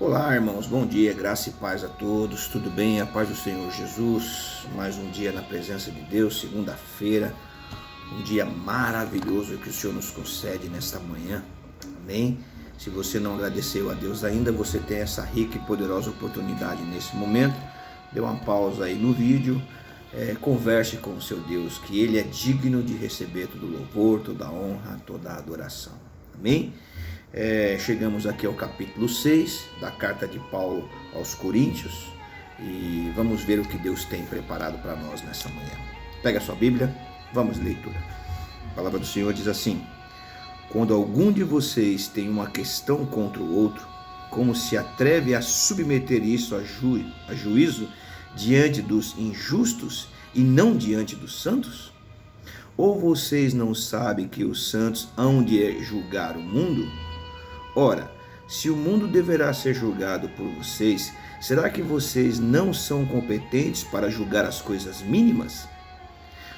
Olá, irmãos, bom dia, graça e paz a todos, tudo bem? A paz do Senhor Jesus, mais um dia na presença de Deus, segunda-feira, um dia maravilhoso que o Senhor nos concede nesta manhã, amém? Se você não agradeceu a Deus ainda, você tem essa rica e poderosa oportunidade nesse momento. Dê uma pausa aí no vídeo, converse com o seu Deus, que Ele é digno de receber todo louvor, toda honra, toda adoração, amém? Chegamos aqui ao capítulo 6 da carta de Paulo aos Coríntios e vamos ver o que Deus tem preparado para nós nessa manhã. Pega a sua Bíblia, vamos à leitura. A palavra do Senhor diz assim: quando algum de vocês tem uma questão contra o outro, como se atreve a submeter isso a juízo diante dos injustos e não diante dos santos? Ou vocês não sabem que os santos hão de julgar o mundo? Ora, se o mundo deverá ser julgado por vocês, será que vocês não são competentes para julgar as coisas mínimas?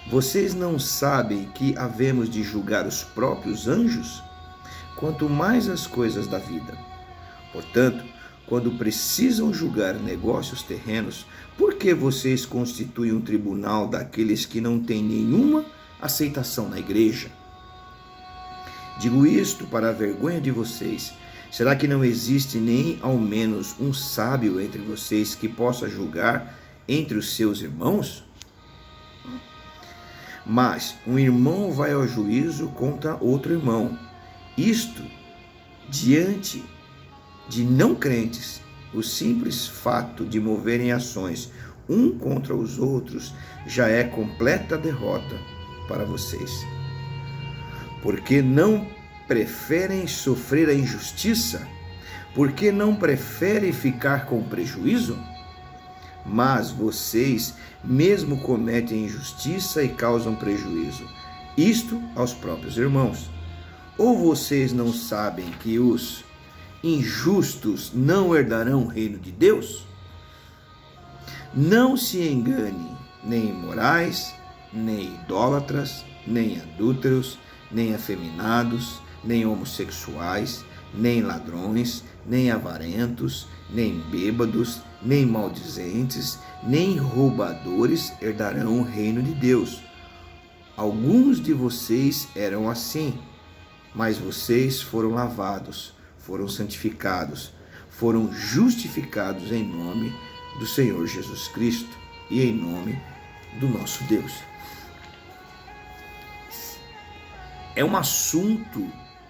Vocês não sabem que havemos de julgar os próprios anjos? Quanto mais as coisas da vida. Portanto, quando precisam julgar negócios terrenos, por que vocês constituem um tribunal daqueles que não têm nenhuma aceitação na igreja? Digo isto para a vergonha de vocês. Será que não existe nem ao menos um sábio entre vocês que possa julgar entre os seus irmãos? Mas um irmão vai ao juízo contra outro irmão. Isto, diante de não crentes, o simples fato de moverem ações um contra os outros já é completa derrota para vocês. Porque não preferem sofrer a injustiça? Porque não preferem ficar com prejuízo? Mas vocês mesmo cometem injustiça e causam prejuízo, isto aos próprios irmãos. Ou vocês não sabem que os injustos não herdarão o reino de Deus? Não se engane, nem imorais, nem idólatras, nem adúlteros, nem afeminados, nem homossexuais, nem ladrões, nem avarentos, nem bêbados, nem maldizentes, nem roubadores herdarão o reino de Deus. Alguns de vocês eram assim, mas vocês foram lavados, foram santificados, foram justificados em nome do Senhor Jesus Cristo e em nome do nosso Deus. É um assunto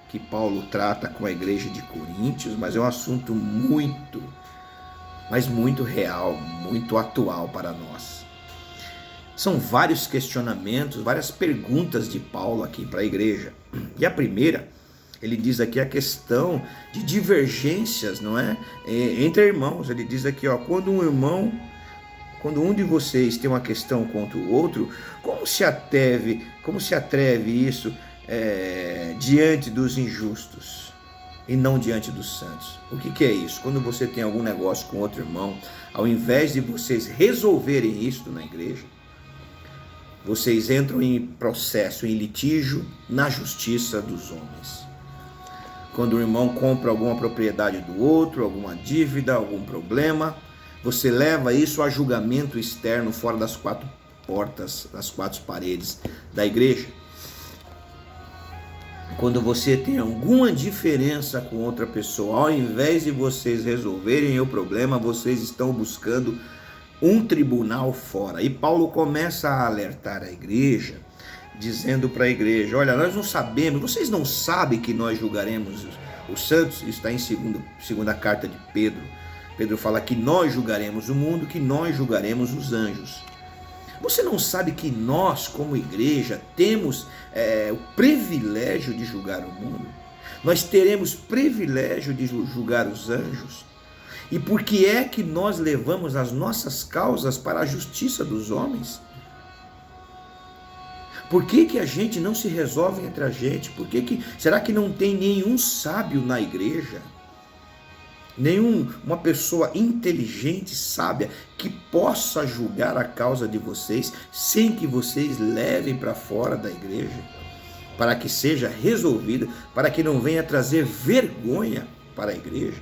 que Paulo trata com a igreja de Coríntios, mas é um assunto muito real, muito atual para nós. São vários questionamentos, várias perguntas de Paulo aqui para a igreja. E a primeira, ele diz aqui a questão de divergências, não é? Entre irmãos. Ele diz aqui, quando um de vocês tem uma questão contra o outro, como se atreve isso diante dos injustos e não diante dos santos? O que é isso? Quando você tem algum negócio com outro irmão, ao invés de vocês resolverem isso na igreja, vocês entram em processo, em litígio na justiça dos homens. Quando o irmão compra alguma propriedade do outro, alguma dívida, algum problema, você leva isso a julgamento externo fora das quatro portas, das quatro paredes da igreja. Quando você tem alguma diferença com outra pessoa, ao invés de vocês resolverem o problema, vocês estão buscando um tribunal fora. E Paulo começa a alertar a igreja, dizendo para a igreja: olha, nós não sabemos, vocês não sabem que nós julgaremos os santos? Isso está em segunda carta de Pedro. Pedro fala que nós julgaremos o mundo, que nós julgaremos os anjos. Você não sabe que nós, como igreja, temos o privilégio de julgar o mundo? Nós teremos privilégio de julgar os anjos? E por que é que nós levamos as nossas causas para a justiça dos homens? Por que a gente não se resolve entre a gente? Será que não tem nenhum sábio na igreja? Nenhuma pessoa inteligente, sábia, que possa julgar a causa de vocês sem que vocês levem para fora da igreja, para que seja resolvido, para que não venha trazer vergonha para a igreja?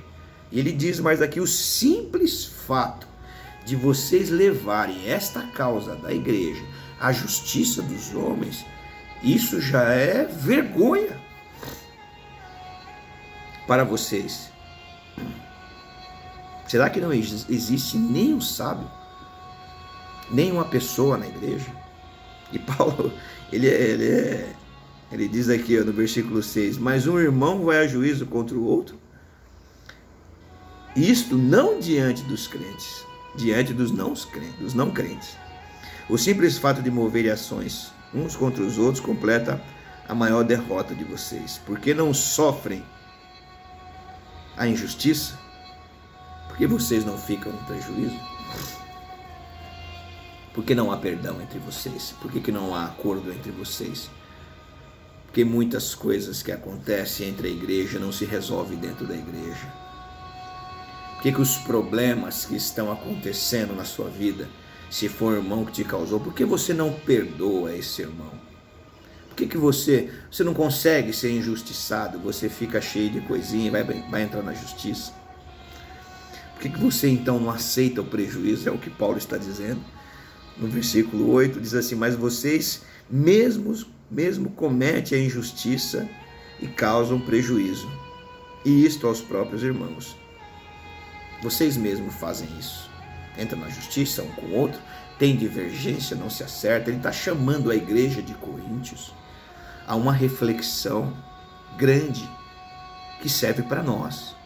E ele diz mais aqui: o simples fato de vocês levarem esta causa da igreja à justiça dos homens, isso já é vergonha para vocês. Será que não existe nenhum sábio, nenhuma pessoa na igreja? E Paulo, ele diz aqui no versículo 6, mas um irmão vai a juízo contra o outro? Isto não diante dos crentes, diante dos não crentes. O simples fato de mover ações uns contra os outros completa a maior derrota de vocês, porque não sofrem a injustiça, porque vocês não ficam em prejuízo, porque não há perdão entre vocês, porque não há acordo entre vocês, porque muitas coisas que acontecem entre a igreja não se resolvem dentro da igreja, porque os problemas que estão acontecendo na sua vida, se for o irmão que te causou, por que você não perdoa esse irmão? Por que você não consegue ser injustiçado? Você fica cheio de coisinha e vai entrar na justiça. Por que você então não aceita o prejuízo? É o que Paulo está dizendo. No versículo 8 diz assim, mas vocês mesmo cometem a injustiça e causam prejuízo, e isto aos próprios irmãos. Vocês mesmos fazem isso. Entra na justiça um com o outro, tem divergência, não se acerta. Ele está chamando a igreja de Coríntios a uma reflexão grande que serve para nós.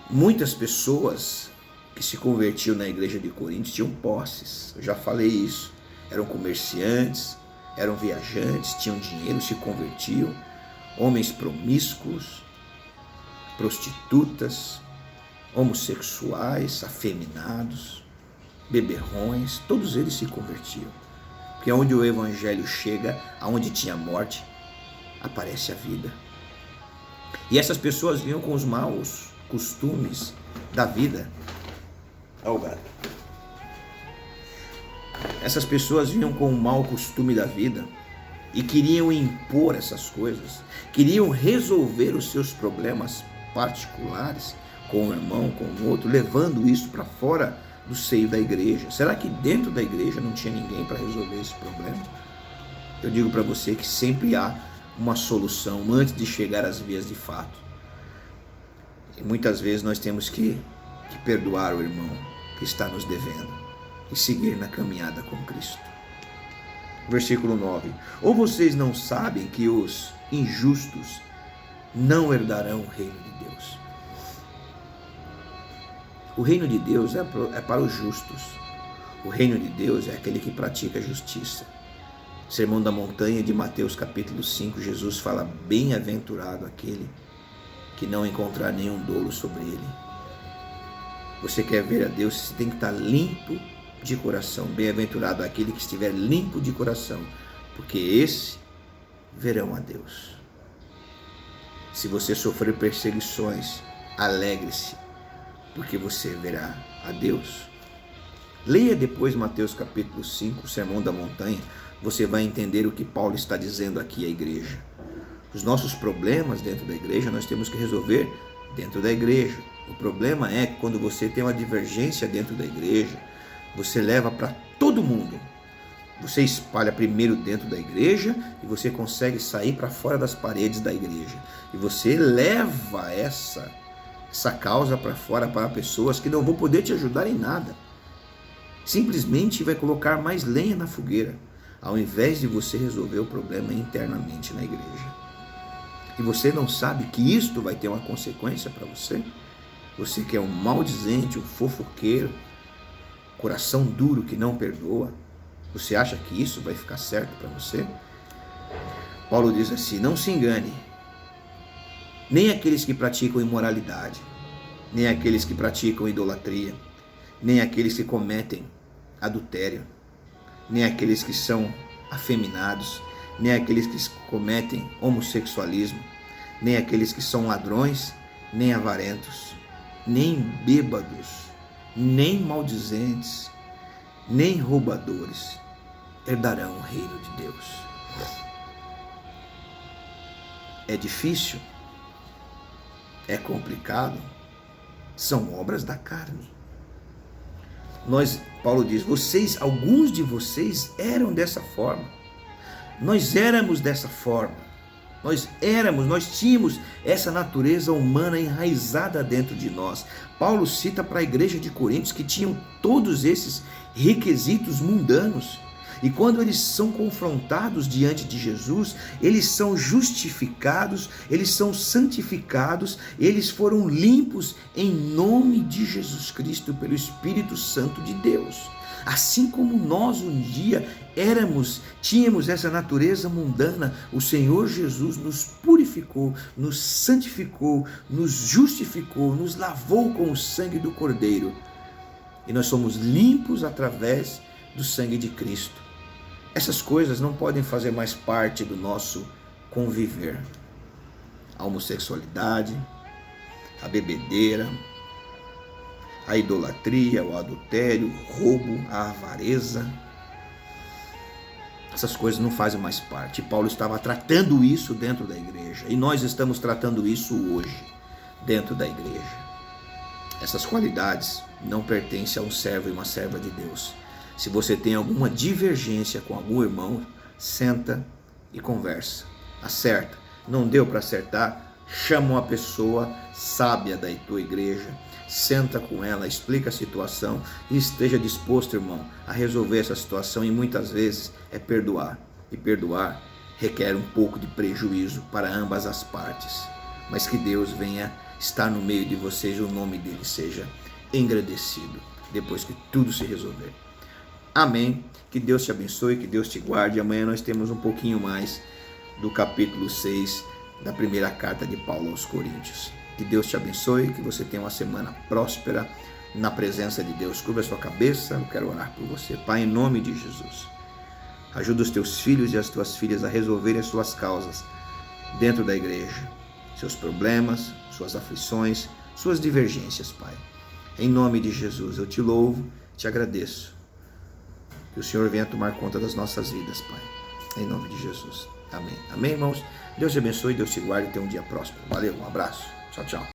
Muitas pessoas que se convertiam na igreja de Coríntios tinham posses, eu já falei isso, eram comerciantes, eram viajantes, tinham dinheiro, se convertiam, homens promíscuos, prostitutas, homossexuais, afeminados, beberrões, todos eles se convertiam. Porque onde o evangelho chega, aonde tinha morte, aparece a vida. E essas pessoas vinham com os maus costumes da vida. Olha o gato. Essas pessoas vinham com o mau costume da vida e queriam impor essas coisas, queriam resolver os seus problemas particulares com o irmão, com o outro, levando isso para fora do seio da igreja. Será que dentro da igreja não tinha ninguém para resolver esse problema? Eu digo para você que sempre há uma solução antes de chegar às vias de fato. E muitas vezes nós temos que perdoar o irmão que está nos devendo e seguir na caminhada com Cristo. Versículo 9. Ou vocês não sabem que os injustos não herdarão o reino de Deus? O reino de Deus é para os justos. O reino de Deus é aquele que pratica a justiça. Sermão da Montanha de Mateus capítulo 5, Jesus fala, bem-aventurado aquele que não encontrar nenhum dolo sobre ele. Você quer ver a Deus, você tem que estar limpo de coração. Bem-aventurado aquele que estiver limpo de coração, porque esse verão a Deus. Se você sofrer perseguições, alegre-se, porque você verá a Deus. Leia depois Mateus capítulo 5, o Sermão da Montanha, você vai entender o que Paulo está dizendo aqui à igreja. Os nossos problemas dentro da igreja, nós temos que resolver dentro da igreja. O problema é que quando você tem uma divergência dentro da igreja, você leva para todo mundo. Você espalha primeiro dentro da igreja e você consegue sair para fora das paredes da igreja. E você leva essa causa para fora para pessoas que não vão poder te ajudar em nada. Simplesmente vai colocar mais lenha na fogueira, ao invés de você resolver o problema internamente na igreja. E você não sabe que isto vai ter uma consequência para você? Você que é um maldizente, um fofoqueiro, coração duro que não perdoa, você acha que isso vai ficar certo para você? Paulo diz assim, não se engane, nem aqueles que praticam imoralidade, nem aqueles que praticam idolatria, nem aqueles que cometem adultério, nem aqueles que são afeminados, nem aqueles que cometem homossexualismo, nem aqueles que são ladrões, nem avarentos, nem bêbados, nem maldizentes, nem roubadores herdarão o reino de Deus. É difícil? é complicado, são obras da carne. Paulo diz, alguns de vocês eram dessa forma. Nós éramos dessa forma. Nós tínhamos essa natureza humana enraizada dentro de nós. Paulo cita para a igreja de Coríntios que tinham todos esses requisitos mundanos. E quando eles são confrontados diante de Jesus, eles são justificados, eles são santificados, eles foram limpos em nome de Jesus Cristo pelo Espírito Santo de Deus. Assim como nós um dia tínhamos essa natureza mundana, o Senhor Jesus nos purificou, nos santificou, nos justificou, nos lavou com o sangue do Cordeiro. E nós somos limpos através do sangue de Cristo. Essas coisas não podem fazer mais parte do nosso conviver. A homossexualidade, a bebedeira, a idolatria, o adultério, o roubo, a avareza. Essas coisas não fazem mais parte. Paulo estava tratando isso dentro da igreja. E nós estamos tratando isso hoje, dentro da igreja. Essas qualidades não pertencem a um servo e uma serva de Deus. Se você tem alguma divergência com algum irmão, senta e conversa. Acerta. Não deu para acertar? Chama uma pessoa sábia da tua igreja, senta com ela, explica a situação e esteja disposto, irmão, a resolver essa situação. E muitas vezes é perdoar. E perdoar requer um pouco de prejuízo para ambas as partes. Mas que Deus venha estar no meio de vocês e o nome dele seja engrandecido depois que tudo se resolver. Amém. Que Deus te abençoe, que Deus te guarde. Amanhã nós temos um pouquinho mais do capítulo 6 da primeira carta de Paulo aos Coríntios. Que Deus te abençoe, que você tenha uma semana próspera na presença de Deus. Curva a sua cabeça, eu quero orar por você. Pai, em nome de Jesus, ajuda os teus filhos e as tuas filhas a resolverem as suas causas dentro da igreja, seus problemas, suas aflições, suas divergências, Pai. Em nome de Jesus, eu te louvo, te agradeço. Que o Senhor venha tomar conta das nossas vidas, Pai. Em nome de Jesus. Amém. Amém, irmãos? Deus te abençoe, Deus te guarde e tenha um dia próspero. Valeu, um abraço. Tchau, tchau.